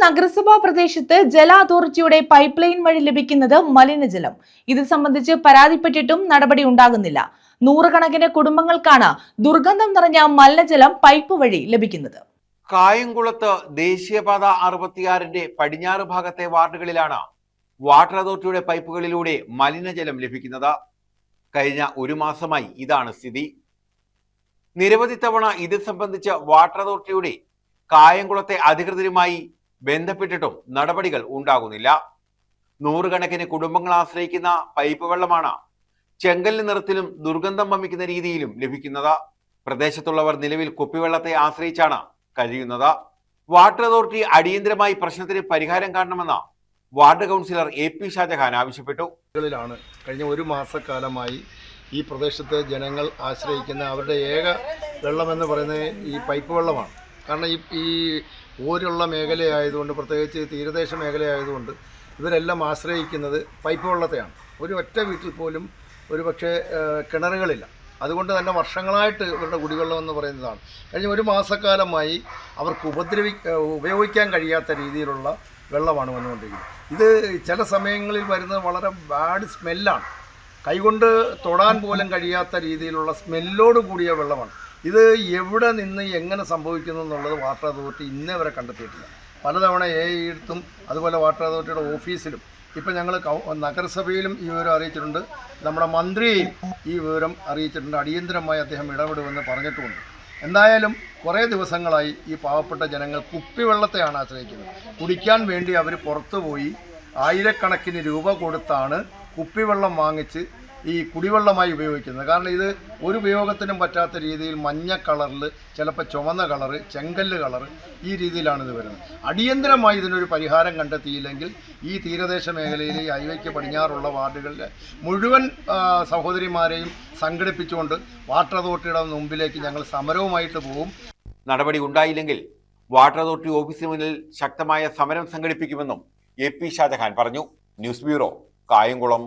നഗരസഭാ പ്രദേശത്ത് ജല അതോറിറ്റിയുടെ പൈപ്പ് ലൈൻ വഴി ലഭിക്കുന്നത് മലിനജലം. ഇത് സംബന്ധിച്ച് പരാതിപ്പെട്ടിട്ടും നടപടി ഉണ്ടാകുന്നില്ല. നൂറുകണക്കിന് കുടുംബങ്ങൾക്കാണ് ദുർഗന്ധം നിറഞ്ഞ മലിനജലം പൈപ്പ് വഴി ലഭിക്കുന്നത്. കായംകുളത്ത് ദേശീയപാത 66ന്റെ പടിഞ്ഞാറ് ഭാഗത്തെ വാർഡുകളിലാണ് വാട്ടർ അതോറിറ്റിയുടെ പൈപ്പുകളിലൂടെ മലിനജലം ലഭിക്കുന്നത്. കഴിഞ്ഞ ഒരു മാസമായി ഇതാണ് സ്ഥിതി. നിരവധി തവണ ഇത് സംബന്ധിച്ച് വാട്ടർ അതോറിറ്റിയുടെ കായംകുളത്തെ അധികൃതരുമായി ബന്ധപ്പെട്ടിട്ടും നടപടികൾ ഉണ്ടാകുന്നില്ല. നൂറുകണക്കിന് കുടുംബങ്ങൾ ആശ്രയിക്കുന്ന പൈപ്പ് വെള്ളമാണ് ചെങ്കല്ല് നിറത്തിലും ദുർഗന്ധം വമിക്കുന്ന രീതിയിലും ലഭിക്കുന്നത്. പ്രദേശത്തുള്ളവർ നിലവിൽ കുപ്പിവെള്ളത്തെ ആശ്രയിച്ചാണ് കഴിയുന്നത്. വാട്ടർ അതോറിറ്റി അടിയന്തരമായി പ്രശ്നത്തിന് പരിഹാരം കാണണമെന്ന് വാർഡ് കൗൺസിലർ AP ഷാജഹാൻ ആവശ്യപ്പെട്ടു. കഴിഞ്ഞ ഒരു മാസക്കാലമായി ഈ പ്രദേശത്തെ ജനങ്ങൾ ആശ്രയിക്കുന്ന അവരുടെ ഏക വെള്ളമെന്ന് പറയുന്നത് ഈ പൈപ്പ് വെള്ളമാണ്. കാരണം ഈ ഊരുള്ള മേഖലയായതുകൊണ്ട്, പ്രത്യേകിച്ച് തീരദേശ മേഖലയായതുകൊണ്ട് ഇവരെല്ലാം ആശ്രയിക്കുന്നത് പൈപ്പ് വെള്ളത്തെയാണ്. ഒരു ഒറ്റ വീട്ടിൽ പോലും ഒരു പക്ഷേ കിണറുകളില്ല. അതുകൊണ്ട് തന്നെ വർഷങ്ങളായിട്ട് ഇവരുടെ കുടിവെള്ളം എന്ന് പറയുന്നതാണ്. കഴിഞ്ഞ ഒരു മാസക്കാലമായി അവർക്ക് ഉപയോഗിക്കാൻ കഴിയാത്ത രീതിയിലുള്ള വെള്ളമാണ് വന്നുകൊണ്ടിരിക്കുന്നത്. ഇത് ചില സമയങ്ങളിൽ വരുന്നത് വളരെ ബാഡ് സ്മെല്ലാണ്. കൈകൊണ്ട് തൊടാൻ പോലും കഴിയാത്ത രീതിയിലുള്ള സ്മെല്ലോട് കൂടിയ വെള്ളമാണ്. ഇത് എവിടെ നിന്ന് എങ്ങനെ സംഭവിക്കുന്നു എന്നുള്ളത് വാട്ടർ അതോറിറ്റി ഇന്നേ വരെ കണ്ടെത്തിയിട്ടില്ല. പലതവണ AIടുത്തും അതുപോലെ വാട്ടർ അതോറിറ്റിയുടെ ഓഫീസിലും ഇപ്പം ഞങ്ങൾ നഗരസഭയിലും ഈ വിവരം അറിയിച്ചിട്ടുണ്ട്. നമ്മുടെ മന്ത്രിയെയും ഈ വിവരം അറിയിച്ചിട്ടുണ്ട്. അടിയന്തരമായി അദ്ദേഹം ഇടപെടുമെന്ന് പറഞ്ഞിട്ടുമുണ്ട്. എന്തായാലും കുറേ ദിവസങ്ങളായി ഈ പാവപ്പെട്ട ജനങ്ങൾ കുപ്പിവെള്ളത്തെയാണ് ആശ്രയിക്കുന്നത്. കുടിക്കാൻ വേണ്ടി അവർ പുറത്തു പോയി ആയിരക്കണക്കിന് രൂപ കൊടുത്താണ് കുപ്പിവെള്ളം വാങ്ങിച്ച് ഈ കുടിവെള്ളമായി ഉപയോഗിക്കുന്നത്. കാരണം ഇത് ഒരു ഉപയോഗത്തിനും പറ്റാത്ത രീതിയിൽ മഞ്ഞ കളറിൽ, ചിലപ്പോൾ ചുവന്ന കളറ്, ചെങ്കല്ല് കളറ്, ഈ രീതിയിലാണ് ഇത് വരുന്നത്. അടിയന്തരമായി ഇതിനൊരു പരിഹാരം കണ്ടെത്തിയില്ലെങ്കിൽ ഈ തീരദേശ മേഖലയിലെ ഈ ഹൈവേക്ക് പടിഞ്ഞാറുള്ള വാർഡുകളിലെ മുഴുവൻ സഹോദരിമാരെയും സംഘടിപ്പിച്ചുകൊണ്ട് വാട്ടർ അതോറിറ്റിയുടെ മുമ്പിലേക്ക് ഞങ്ങൾ സമരവുമായിട്ട് പോകും. നടപടി ഉണ്ടായില്ലെങ്കിൽ വാട്ടർ അതോറിറ്റി ഓഫീസിന് മുന്നിൽ ശക്തമായ സമരം സംഘടിപ്പിക്കുമെന്നും AP ഷാജഹാൻ പറഞ്ഞു. News bureau, Kayamkulam.